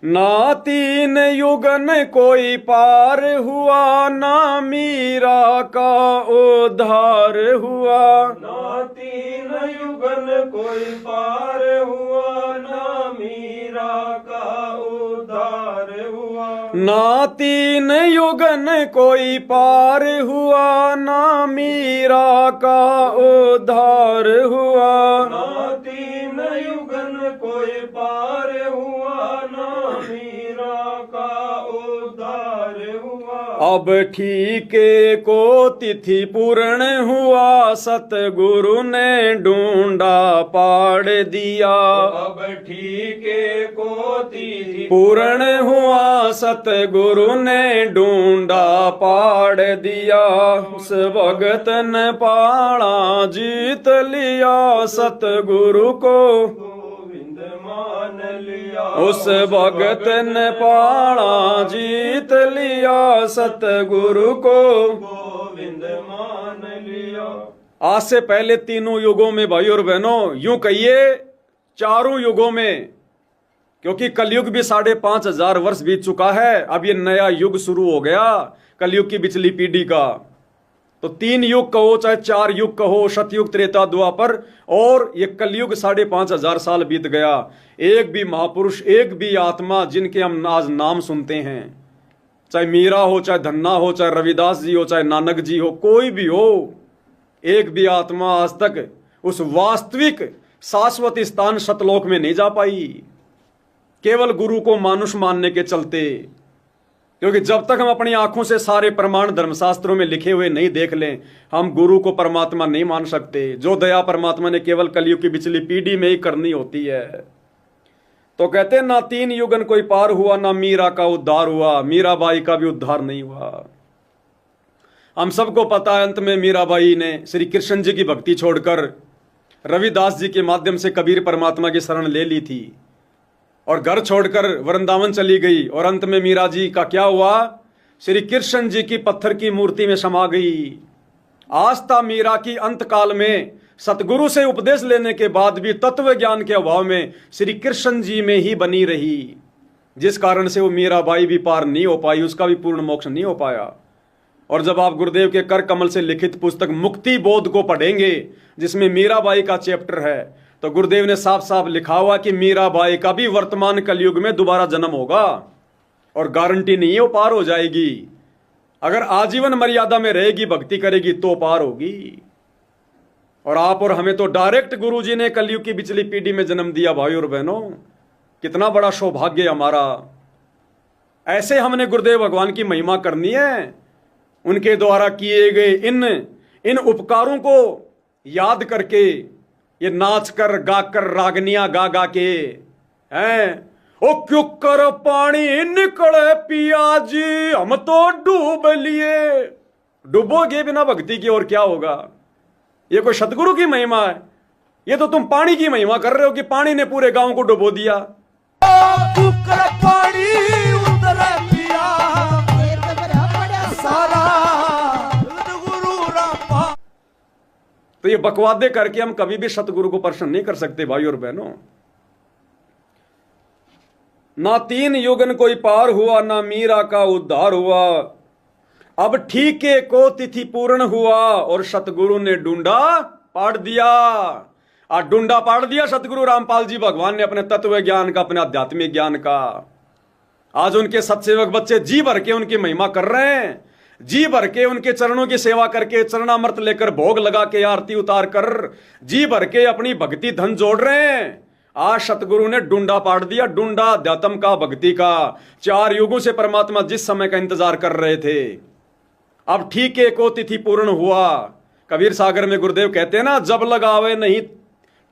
ना तीन युगन कोई पार हुआ, ना मीरा का उद्धार हुआ। ना तीन युगन कोई पार हुआ, ना मीरा का उद्धार हुआ। ना तीन युगन कोई पार हुआ, ना मीरा का उद्धार हुआ। ना तीन युगन कोई पार हुआ, ना मीरा का उद्धार हुआ। अब ठीके को तिथि पूर्ण हुआ, सतगुरु ने ढूंढा पाड़ दिया। अब ठीके को तिथि पूर्ण हुआ, सतगुरु ने ढूंढा पाड़ दिया। उस भगत ने पाड़ा जीत लिया, सतगुरु को गोविंद मान लिया। उस भगत ने पाड़ा जीत लिया, सतगुरु को गोविंद मान लिया। आज से पहले तीनों युगों में भाई और बहनों, यूं कहिए चारों युगों में, क्योंकि कलयुग भी 5,500 वर्ष बीत चुका है। अब ये नया युग शुरू हो गया कलयुग की पिछली पीढ़ी का। तो 3 युग कहो चाहे 4 युग कहो, सतयुग त्रेता द्वापर, और ये कलयुग 5,500 साल बीत गया। एक भी महापुरुष, एक भी आत्मा जिनके हम आज नाम सुनते हैं, चाहे मीरा हो, चाहे धन्ना हो, चाहे रविदास जी हो, चाहे नानक जी हो, कोई भी हो, एक भी आत्मा आज तक उस वास्तविक शाश्वत स्थान सतलोक में नहीं जा पाई, केवल गुरु को मानुष मानने के चलते। क्योंकि जब तक हम अपनी आंखों से सारे प्रमाण धर्मशास्त्रों में लिखे हुए नहीं देख लें, हम गुरु को परमात्मा नहीं मान सकते। जो दया परमात्मा ने केवल कलयुग की पिछली पीढ़ी में ही करनी होती है। तो कहते हैं ना तीन युगन कोई पार हुआ, ना मीरा का उद्धार हुआ। मीराबाई का भी उद्धार नहीं हुआ। हम सबको पता है अंत में मीराबाई ने श्री कृष्ण जी की भक्ति छोड़कर रविदास जी के माध्यम से कबीर परमात्मा की शरण ले ली थी और घर छोड़कर वृंदावन चली गई। और अंत में मीरा जी का क्या हुआ? श्री कृष्ण जी की पत्थर की मूर्ति में समा गई। आस्था मीरा की अंत काल में सतगुरु से उपदेश लेने के बाद भी तत्व ज्ञान के अभाव में श्री कृष्ण जी में ही बनी रही, जिस कारण से वो मीराबाई भी पार नहीं हो पाई, उसका भी पूर्ण मोक्ष नहीं हो पाया। और जब आप गुरुदेव के कर कमल से लिखित पुस्तक मुक्ति बोध को पढ़ेंगे, जिसमें मीराबाई का चैप्टर है, तो गुरुदेव ने साफ साफ लिखा हुआ कि मीराबाई का भी वर्तमान कलयुग में दोबारा जन्म होगा और गारंटी नहीं है वो पार हो जाएगी। अगर आजीवन मर्यादा में रहेगी, भक्ति करेगी तो पार होगी। और आप और हमें तो डायरेक्ट गुरुजी ने कलयुग की पिछली पीढ़ी में जन्म दिया। भाई और बहनों, कितना बड़ा सौभाग्य हमारा। ऐसे हमने गुरुदेव भगवान की महिमा करनी है। उनके द्वारा किए गए इन उपकारों को याद करके, ये नाच कर गा कर रागनियां गा गा के हैं, ओ क्यों कर पानी निकले पिया जी, हम तो डूब लिए। डूबोगे बिना भक्ति की और क्या होगा? ये कोई सतगुरु की महिमा है? ये तो तुम पानी की महिमा कर रहे हो कि पानी ने पूरे गांव को डुबो दिया। पानी उतर पिया सारा तो ये बकवादे करके हम कभी भी सतगुरु को प्रसन्न नहीं कर सकते। भाई और बहनों, ना तीन युगन कोई पार हुआ, ना मीरा का उद्धार हुआ। अब ठीके को तिथि पूर्ण हुआ और सतगुरु ने डूंडा पाड़ दिया। डूंडा पाड़ दिया सतगुरु रामपाल जी भगवान ने अपने तत्व ज्ञान का, अपने आध्यात्मिक ज्ञान का। आज उनके सत्सेवक बच्चे जी भर के उनकी महिमा कर रहे हैं, जी भर के उनके चरणों की सेवा करके, चरणामृत लेकर, भोग लगा के, आरती उतार कर जी भर के अपनी भक्ति धन जोड़ रहे हैं। आज सतगुरु ने डूंडा पाड़ दिया, डूंडा अध्यात्म का, भक्ति का। 4 युगों से परमात्मा जिस समय का इंतजार कर रहे थे, अब ठीके को तिथि पूर्ण हुआ। कबीर सागर में गुरुदेव कहते हैं ना, जब लगावे नहीं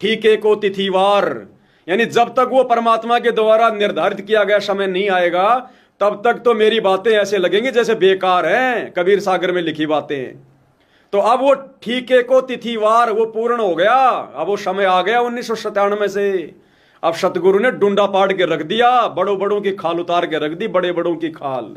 ठीके को तिथिवार, यानी जब तक वो परमात्मा के द्वारा निर्धारित किया गया समय नहीं आएगा, तब तक तो मेरी बातें ऐसे लगेंगी जैसे बेकार हैं, कबीर सागर में लिखी बातें। तो अब वो ठीके को तिथिवार वो पूर्ण हो गया। अब वो समय आ गया 1997 से। अब सतगुरु ने डूंडा पाड़ के रख दिया, बड़ों बड़ों की खाल उतार के रख दी, बड़े बड़ों की खाल।